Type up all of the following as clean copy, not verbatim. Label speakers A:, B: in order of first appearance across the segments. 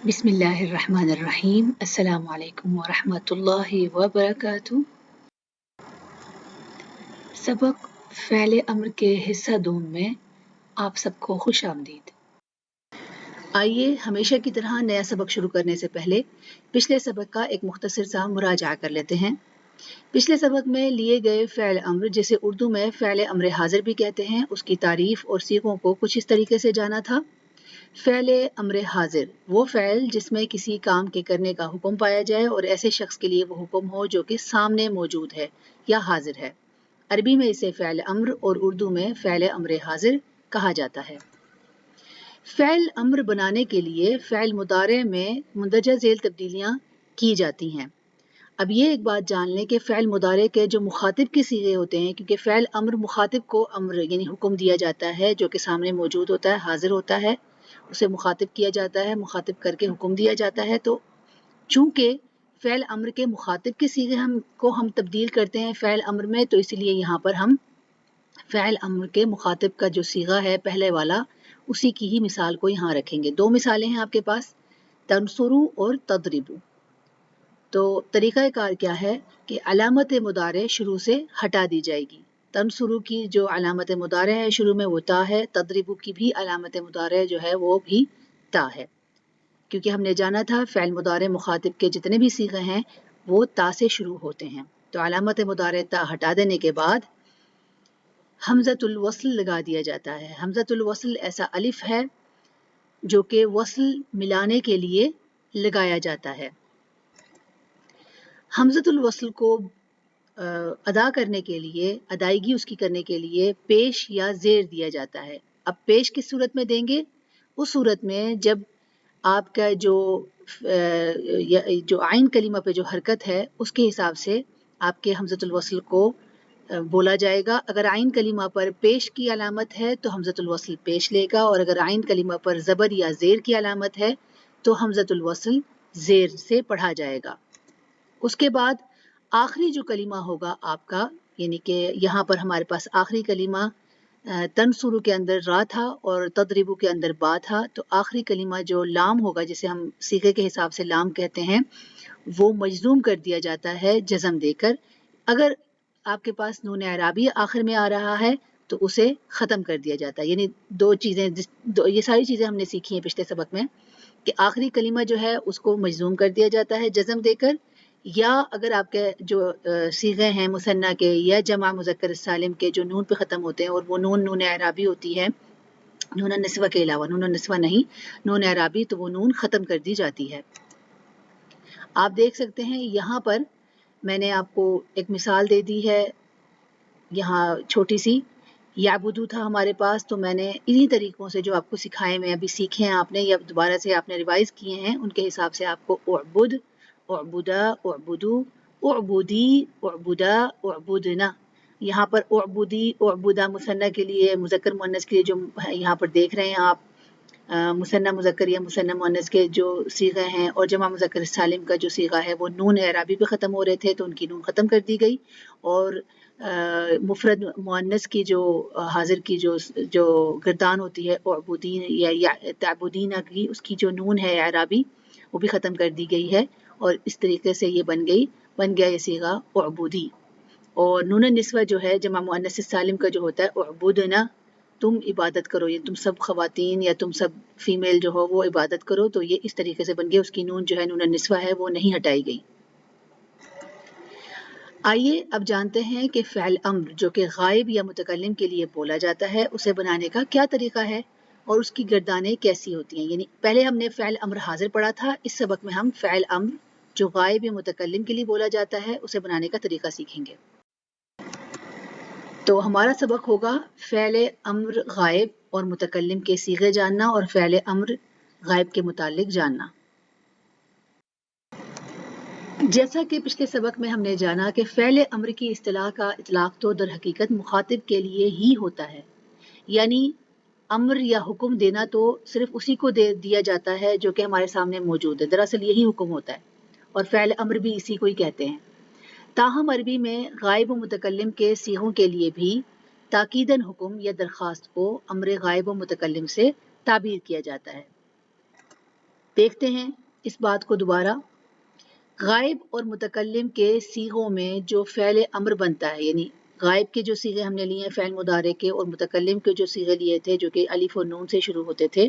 A: بسم اللہ الرحمن الرحیم۔ السلام علیکم ورحمۃ اللہ وبرکاتہ۔ سبق فعل امر کے حصہ دوم میں آپ سب کو خوش آمدید۔ آئیے ہمیشہ کی طرح نیا سبق شروع کرنے سے پہلے پچھلے سبق کا ایک مختصر سا مراجعہ کر لیتے ہیں۔ پچھلے سبق میں لیے گئے فعل امر، جسے اردو میں فعل امر حاضر بھی کہتے ہیں، اس کی تعریف اور صیغوں کو کچھ اس طریقے سے جانا تھا۔ فعل امر حاضر وہ فعل جس میں کسی کام کے کرنے کا حکم پایا جائے اور ایسے شخص کے لیے وہ حکم ہو جو کہ سامنے موجود ہے یا حاضر ہے۔ عربی میں اسے فعل امر اور اردو میں فعل امر حاضر کہا جاتا ہے۔ فعل امر بنانے کے لیے فعل مضارع میں مندرجہ ذیل تبدیلیاں کی جاتی ہیں۔ اب یہ ایک بات جان لیں کہ فعل مضارع کے جو مخاطب کے صیغے ہوتے ہیں، کیونکہ فعل امر مخاطب کو امر یعنی حکم دیا جاتا ہے جو کہ سامنے موجود ہوتا ہے، حاضر ہوتا ہے، اسے مخاطب کیا جاتا ہے، مخاطب کر کے حکم دیا جاتا ہے۔ تو چونکہ فعل امر کے مخاطب کے صیغے ہم تبدیل کرتے ہیں فعل امر میں، تو اس لیے یہاں پر ہم فعل امر کے مخاطب کا جو صیغہ ہے پہلے والا، اسی کی ہی مثال کو یہاں رکھیں گے۔ دو مثالیں ہیں آپ کے پاس، تنصروا اور تضربوا۔ تو طریقہ کار کیا ہے کہ علامت مضارع شروع سے ہٹا دی جائے گی۔ تنصروا کی جو علامت مضارع ہے شروع میں وہ تا ہے، تضربوا کی بھی علامت مضارع جو ہے وہ بھی تا ہے، کیونکہ ہم نے جانا تھا فعل مضارع مخاطب کے جتنے بھی صیغے ہیں وہ تا سے شروع ہوتے ہیں۔ تو علامت مضارع تا ہٹا دینے کے بعد حمزۃ الوصل لگا دیا جاتا ہے۔ حمزۃ الوصل ایسا الف ہے جو کہ وصل ملانے کے لیے لگایا جاتا ہے۔ حمزۃ الوصل کو ادا کرنے کے لیے، ادائیگی اس کی کرنے کے لیے پیش یا زیر دیا جاتا ہے۔ اب پیش کس صورت میں دیں گے؟ اس صورت میں جب آپ کا جو عین کلمہ پہ جو حرکت ہے اس کے حساب سے آپ کے حمزۃ الوصل کو بولا جائے گا۔ اگر عین کلمہ پر پیش کی علامت ہے تو حمزۃ الوصل پیش لے گا، اور اگر عین کلمہ پر زبر یا زیر کی علامت ہے تو حمزۃ الوصل زیر سے پڑھا جائے گا۔ اس کے بعد آخری جو کلمہ ہوگا آپ کا، یعنی کہ یہاں پر ہمارے پاس آخری کلمہ تنصروا کے اندر را تھا اور تضربوا کے اندر با تھا، تو آخری کلمہ جو لام ہوگا، جسے ہم صیغے کے حساب سے لام کہتے ہیں، وہ مجزوم کر دیا جاتا ہے جزم دے کر۔ اگر آپ کے پاس نون اعرابی آخر میں آ رہا ہے تو اسے ختم کر دیا جاتا ہے۔ یعنی یہ ساری چیزیں ہم نے سیکھی ہیں پچھلے سبق میں، کہ آخری کلمہ جو ہے اس کو مجزوم کر دیا جاتا ہے جزم دے کر، یا اگر آپ کے جو صیغے ہیں مثنیٰ کے یا جمع مذکر سالم کے جو نون پہ ختم ہوتے ہیں، اور وہ نون اعرابی ہوتی ہے، نون النسوہ کے علاوہ، نون النسوہ نہیں، نون اعرابی، تو وہ نون ختم کر دی جاتی ہے۔ آپ دیکھ سکتے ہیں یہاں پر میں نے آپ کو ایک مثال دے دی ہے، یہاں چھوٹی سی یعبدو تھا ہمارے پاس، تو میں نے انہی طریقوں سے جو آپ کو سکھائے میں ابھی سیکھے ہیں آپ نے، یا دوبارہ سے آپ نے ریوائز کیے ہیں، ان کے حساب سے آپ کو اعبد، اعبدا، اعبدو، اعبدی، اعبدا، اعبدنا، یہاں پر اعبدی، اعبدا مثنیٰ کے لیے، مذکر مؤنث کے لیے جو یہاں پر دیکھ رہے ہیں آپ، مثنیٰ مذکر یا مثنیٰ مؤنث کے جو صیغے ہیں اور جمع مذکر سالم کا جو صیغہ ہے وہ نون اعرابی پہ ختم ہو رہے تھے تو ان کی نون ختم کر دی گئی، اور مفرد مؤنث کی جو حاضر کی جو گردان ہوتی ہے اعبدین یا تعبدین کی، اس کی جو نون ہے اعرابی وہ بھی ختم کر دی گئی ہے، اور اس طریقے سے یہ بن گیا یہ صیغہ اعبدی۔ اور نون النسوہ جو ہے جمع مؤنث سالم کا جو ہوتا ہے اعبدنا، تم عبادت کرو، یہ تم سب خواتین یا تم سب فیمیل جو ہو وہ عبادت کرو، تو یہ اس طریقے سے بن گیا، اس کی نون جو ہے نون النسوہ ہے وہ نہیں ہٹائی گئی۔ آئیے اب جانتے ہیں کہ فعل امر جو کہ غائب یا متکلم کے لیے بولا جاتا ہے، اسے بنانے کا کیا طریقہ ہے اور اس کی گردانیں کیسی ہوتی ہیں۔ یعنی پہلے ہم نے فعل امر حاضر پڑھا تھا، اس سبق میں ہم فعل امر جو غائب یا متکلم کے لیے بولا جاتا ہے اسے بنانے کا طریقہ سیکھیں گے۔ تو ہمارا سبق ہوگا فعل امر غائب اور متکلم کے صیغے جاننا اور فعل امر غائب کے متعلق جاننا۔ جیسا کہ پچھلے سبق میں ہم نے جانا کہ فعل امر کی اصطلاح کا اطلاق تو در حقیقت مخاطب کے لیے ہی ہوتا ہے، یعنی امر یا حکم دینا تو صرف اسی کو دیا جاتا ہے جو کہ ہمارے سامنے موجود ہے، دراصل یہی حکم ہوتا ہے، اور فعل امر بھی اسی کو ہی کہتے ہیں۔ تاہم عربی میں غائب و متکلم کے صیغوں کے لیے بھی تاکیداً حکم یا درخواست کو امر غائب و متکلم سے تعبیر کیا جاتا ہے۔ دیکھتے ہیں اس بات کو دوبارہ. غائب اور متکلم کے صیغوں میں جو فعل امر بنتا ہے، یعنی غائب کے جو صیغے ہم نے لیے ہیں فعل مضارع کے، اور متکلم کے جو صیغے لیے تھے جو کہ الف و نون سے شروع ہوتے تھے،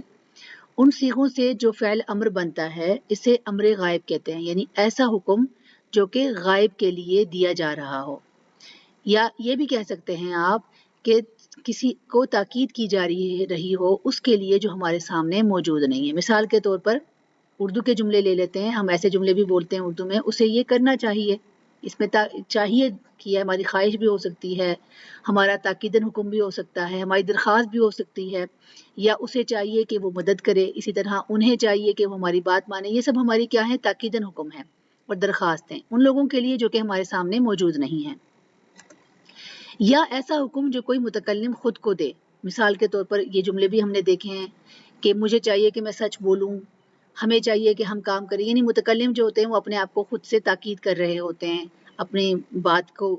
A: ان صیغوں سے جو فعل امر بنتا ہے اسے امر غائب کہتے ہیں، یعنی ایسا حکم جو کہ غائب کے لیے دیا جا رہا ہو. یا یہ بھی کہہ سکتے ہیں آپ کہ کسی کو تاکید کی جا رہی ہو اس کے لیے جو ہمارے سامنے موجود نہیں ہے. مثال کے طور پر اردو کے جملے لے لیتے ہیں، ہم ایسے جملے بھی بولتے ہیں اردو میں، اسے یہ کرنا چاہیے، اس میں چاہیے کہ ہماری خواہش بھی ہو سکتی ہے، ہمارا تاکیدن حکم بھی ہو سکتا ہے، ہماری درخواست بھی ہو سکتی ہے، یا اسے چاہیے کہ وہ مدد کرے، اسی طرح انہیں چاہیے کہ وہ ہماری بات مانے. یہ سب ہماری کیا ہے؟ تاکیدن حکم ہے اور درخواستیں ان لوگوں کے لیے جو کہ ہمارے سامنے موجود نہیں ہیں. یا ایسا حکم جو کوئی متکلم خود کو دے. مثال کے طور پر یہ جملے بھی ہم نے دیکھے ہیں کہ مجھے چاہیے کہ میں سچ بولوں، ہمیں چاہیے کہ ہم کام کریں. یعنی متکلم جو ہوتے ہیں وہ اپنے آپ کو خود سے تاکید کر رہے ہوتے ہیں، اپنی بات کو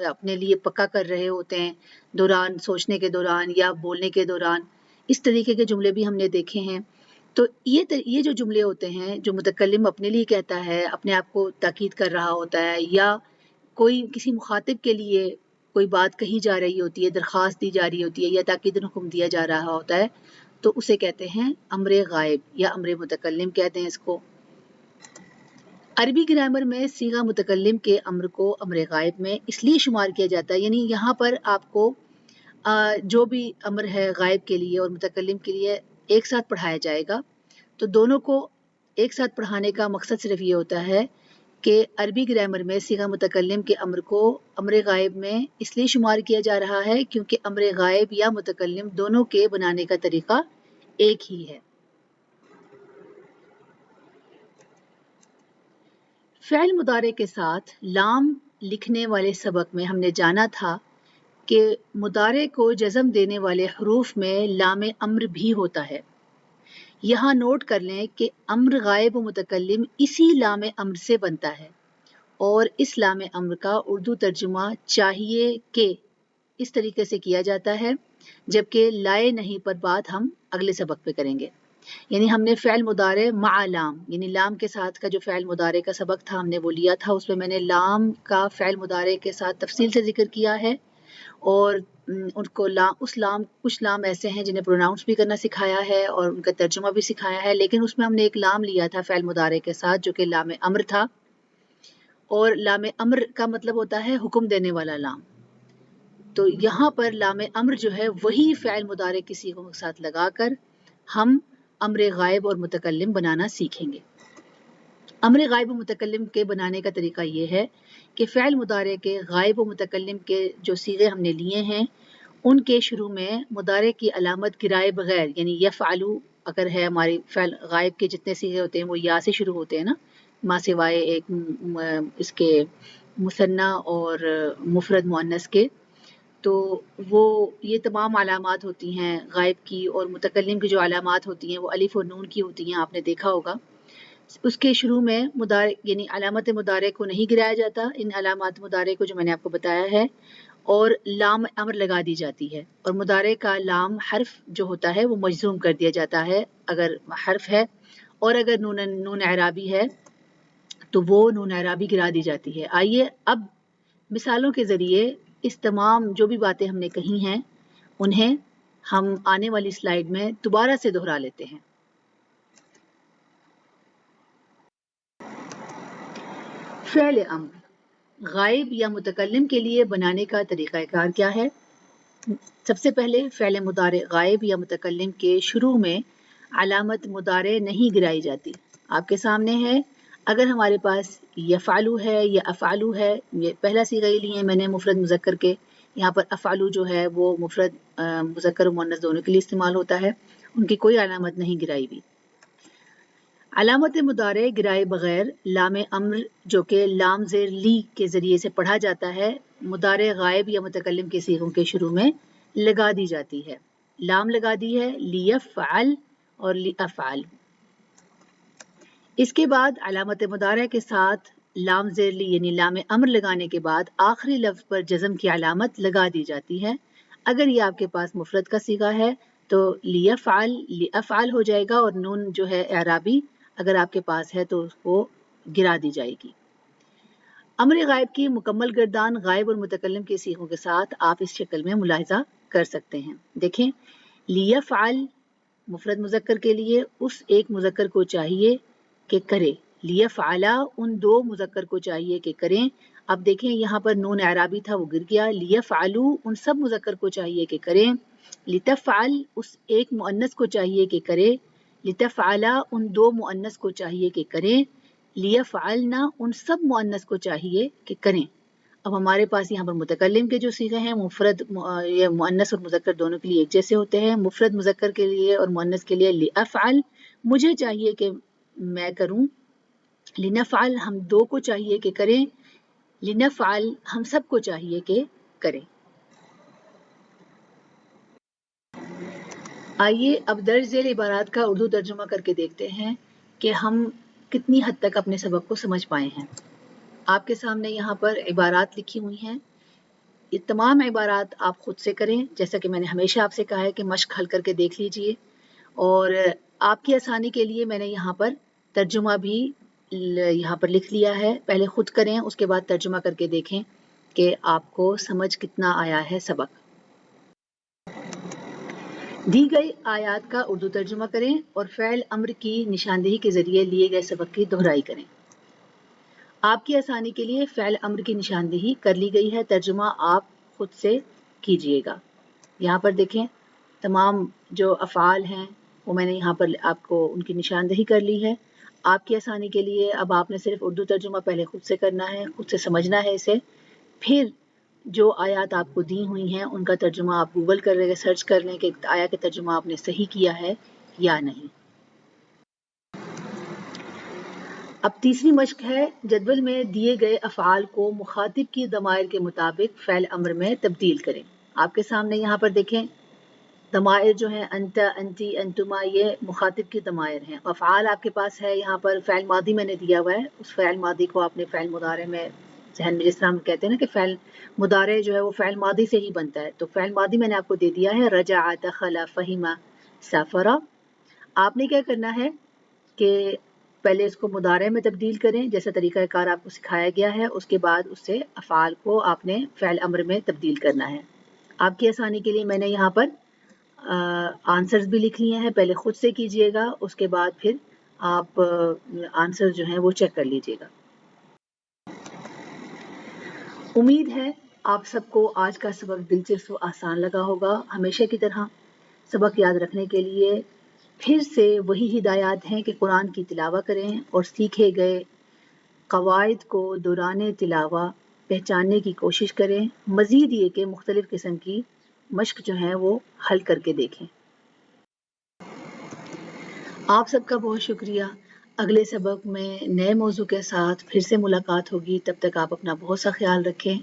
A: اپنے لیے پکا کر رہے ہوتے ہیں دوران سوچنے کے دوران یا بولنے کے دوران. اس طریقے کے جملے بھی ہم نے دیکھے ہیں. تو یہ جو جملے ہوتے ہیں جو متکلم اپنے لیے کہتا ہے، اپنے آپ کو تاکید کر رہا ہوتا ہے، یا کوئی کسی مخاطب کے لیے کوئی بات کہی جا رہی ہوتی ہے، درخواست دی جا رہی ہوتی ہے، یا تاکیدن حکم دیا جا رہا ہوتا ہے، تو اسے کہتے ہیں امر غائب یا امر متکلم کہتے ہیں اس کو. عربی گرامر میں صیغہ متکلم کے امر کو امر غائب میں اس لیے شمار کیا جاتا ہے، یعنی یہاں پر آپ کو جو بھی امر ہے غائب کے لیے اور متکلم کے لیے ایک ساتھ پڑھایا جائے گا. تو دونوں کو ایک ساتھ پڑھانے کا مقصد صرف یہ ہوتا ہے کہ عربی گرامر میں صیغہ متکلم کے امر کو امر غائب میں اس لیے شمار کیا جا رہا ہے کیونکہ امر غائب یا متکلم دونوں کے بنانے کا طریقہ ایک ہی ہے. فعل مضارع کے ساتھ لام لکھنے والے سبق میں ہم نے جانا تھا کہ مضارع کو جزم دینے والے حروف میں لام امر بھی ہوتا ہے. یہاں نوٹ کر لیں کہ امر غائب و متکلم اسی لام امر سے بنتا ہے، اور اس لام امر کا اردو ترجمہ چاہیے کہ اس طریقے سے کیا جاتا ہے، جبکہ لائے نہیں پر بات ہم اگلے سبق پہ کریں گے. یعنی ہم نے فعل مضارع مع لام، یعنی لام کے ساتھ کا جو فعل مضارع کا سبق تھا ہم نے وہ لیا تھا، اس میں میں نے لام کا فعل مضارع کے ساتھ تفصیل سے ذکر کیا ہے، اور ان کو کچھ لام ایسے ہیں جنہیں پروناؤنس بھی کرنا سکھایا ہے اور ان کا ترجمہ بھی سکھایا ہے، لیکن اس میں ہم نے ایک لام لیا تھا فعل مضارع کے ساتھ جو کہ لام امر تھا، اور لام امر کا مطلب ہوتا ہے حکم دینے والا لام. تو یہاں پر لام امر جو ہے وہی فعل مضارع کی صیغوں کے ساتھ لگا کر ہم امر غائب اور متکلم بنانا سیکھیں گے. امر غائب و متکلم کے بنانے کا طریقہ یہ ہے کہ فعل مضارع کے غائب و متکلم کے جو صیغے ہم نے لیے ہیں ان کے شروع میں مضارع کی علامت گرائے بغیر، یعنی یفعلو اگر ہے ہماری فعل غائب کے جتنے صیغے ہوتے ہیں وہ یا سے شروع ہوتے ہیں نا، ما سوائے ایک اس کے مثنی اور مفرد مؤنث کے، تو وہ یہ تمام علامات ہوتی ہیں غائب کی، اور متکلم کی جو علامات ہوتی ہیں وہ الف و نون کی ہوتی ہیں، آپ نے دیکھا ہوگا. اس کے شروع میں مضارع یعنی علامت مضارع کو نہیں گرایا جاتا، ان علامات مضارع کو جو میں نے آپ کو بتایا ہے، اور لام امر لگا دی جاتی ہے، اور مضارع کا لام حرف جو ہوتا ہے وہ مجزوم کر دیا جاتا ہے اگر حرف ہے، اور اگر نون اعرابی ہے تو وہ نون اعرابی گرا دی جاتی ہے. آئیے اب مثالوں کے ذریعے اس تمام جو بھی باتیں ہم نے کہی ہیں انہیں ہم آنے والی سلائیڈ میں دوبارہ سے دہرا لیتے ہیں. فعل امر غائب یا متکلم کے لیے بنانے کا طریقہ کار کیا ہے؟ سب سے پہلے فعل مضارع غائب یا متکلم کے شروع میں علامت مضارع نہیں گرائی جاتی. آپ کے سامنے ہے، اگر ہمارے پاس یفعلو ہے یا افعلو ہے، یہ پہلا صیغہ ہی لیے میں نے مفرد مذکر کے، یہاں پر افعلو جو ہے وہ مفرد مذکر و مؤنث دونوں کے لیے استعمال ہوتا ہے، ان کی کوئی علامت نہیں گرائی ہوئی. علامت مضارع گرائے بغیر لام امر جو کہ لام زیر لی کے ذریعے سے پڑھا جاتا ہے مضارع غائب یا متکلم کے صیغوں کے شروع میں لگا دی جاتی ہے. لام لگا دی ہے لیفعل اور لیافعل. اس کے بعد علامت مضارع کے ساتھ لام زیر لی یعنی لام امر لگانے کے بعد آخری لفظ پر جزم کی علامت لگا دی جاتی ہے. اگر یہ آپ کے پاس مفرد کا صیغہ ہے تو لیفعل لیفعل ہو جائے گا اور نون جو ہے اعرابی اگر آپ کے پاس ہے تو اس کو گرا دی جائے گی۔ امر غائب کی مکمل گردان غائب اور متکلم کے صیغوں کے ساتھ آپ اس شکل میں ملاحظہ کر سکتے ہیں۔ دیکھیں لیفعل مفرد مذکر کے لیے اس ایک مذکر کو چاہیے کہ کرے، لیفعلا ان دو مذکر کو چاہیے کہ کریں۔ اب دیکھیں یہاں پر نون اعرابی تھا وہ گر گیا، لیفعلو ان سب مذکر کو چاہیے کہ کریں، لتفعل اس ایک مؤنث کو چاہیے کہ کرے، لتفعلا ان دو مؤنث کو چاہیے کہ کریں، لیفعلنا ان سب مؤنث کو چاہیے کہ کریں۔ اب ہمارے پاس یہاں پر متکلم کے جو صیغے ہیں مفرد یا مؤنث اور مذکر دونوں کے لیے ایک جیسے ہوتے ہیں۔ مفرد مذکر کے لیے اور مؤنث کے لیے لافعل مجھے چاہیے کہ میں کروں، لنفعل ہم دو کو چاہیے کہ کریں، لنفعل ہم سب کو چاہیے کہ کریں۔ آئیے اب درج ذیل عبارات کا اردو ترجمہ کر کے دیکھتے ہیں کہ ہم کتنی حد تک اپنے سبق کو سمجھ پائے ہیں۔ آپ کے سامنے یہاں پر عبارات لکھی ہوئی ہیں، یہ تمام عبارات آپ خود سے کریں، جیسا کہ میں نے ہمیشہ آپ سے کہا ہے کہ مشق حل کر کے دیکھ لیجئے، اور آپ کی آسانی کے لیے میں نے یہاں پر ترجمہ بھی یہاں پر لکھ لیا ہے، پہلے خود کریں اس کے بعد ترجمہ کر کے دیکھیں کہ آپ کو سمجھ کتنا آیا ہے سبق۔ دی گئی آیات کا اردو ترجمہ کریں اور فعل امر کی نشاندہی کے ذریعے لیے گئے سبق کی دہرائی کریں۔ آپ کی آسانی کے لیے فعل امر کی نشاندہی کر لی گئی ہے، ترجمہ آپ خود سے کیجئے گا۔ یہاں پر دیکھیں تمام جو افعال ہیں وہ میں نے یہاں پر آپ کو ان کی نشاندہی کر لی ہے۔ آپ کی آسانی کے لیے اب آپ نے صرف اردو ترجمہ پہلے خود سے کرنا ہے، خود سے سمجھنا ہے اسے، پھر جو آیات آپ کو دی ہوئی ہیں ان کا ترجمہ آپ گوگل کر لیں، سرچ کر لیں کہ آیا کہ ترجمہ آپ نے صحیح کیا ہے یا نہیں۔ اب تیسری مشق ہے جدول میں دیے گئے افعال کو مخاطب کی ضمائر کے مطابق فعل امر میں تبدیل کریں۔ آپ کے سامنے یہاں پر دیکھیں ضمائر جو ہیں انت، انتی، انتما یہ مخاطب کی ضمائر ہیں۔ افعال آپ کے پاس ہے یہاں پر فعل ماضی میں نے دیا ہوا ہے، اس فعل ماضی کو آپ نے فعل مضارع میں ذہن میں، جس طرح ہم کہتے ہیں نا کہ فعل مضارع جو ہے وہ فعل ماضی سے ہی بنتا ہے، تو فعل ماضی میں نے آپ کو دے دیا ہے رجع، دخل، فہم، سافر۔ آپ نے کیا کرنا ہے کہ پہلے اس کو مضارع میں تبدیل کریں جیسا طریقہ کار آپ کو سکھایا گیا ہے، اس کے بعد اس سے افعال کو آپ نے فعل امر میں تبدیل کرنا ہے۔ آپ کی آسانی کے لیے میں نے یہاں پر آنسرز بھی لکھ لیے ہیں، پہلے خود سے کیجئے گا، اس کے بعد پھر آپ آنسر جو ہیں وہ چیک کر لیجئے گا۔ امید ہے آپ سب کو آج کا سبق دلچسپ و آسان لگا ہوگا۔ ہمیشہ کی طرح سبق یاد رکھنے کے لیے پھر سے وہی ہدایات ہیں کہ قرآن کی تلاوت کریں اور سیکھے گئے قواعد کو دوران تلاوہ پہچاننے کی کوشش کریں، مزید یہ کہ مختلف قسم کی مشق جو ہیں وہ حل کر کے دیکھیں۔ آپ سب کا بہت شکریہ۔ اگلے سبق میں نئے موضوع کے ساتھ پھر سے ملاقات ہوگی، تب تک آپ اپنا بہت سا خیال رکھیں۔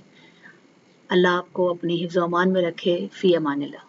A: اللہ آپ کو اپنی حفظ و امان میں رکھے، فی امان اللہ۔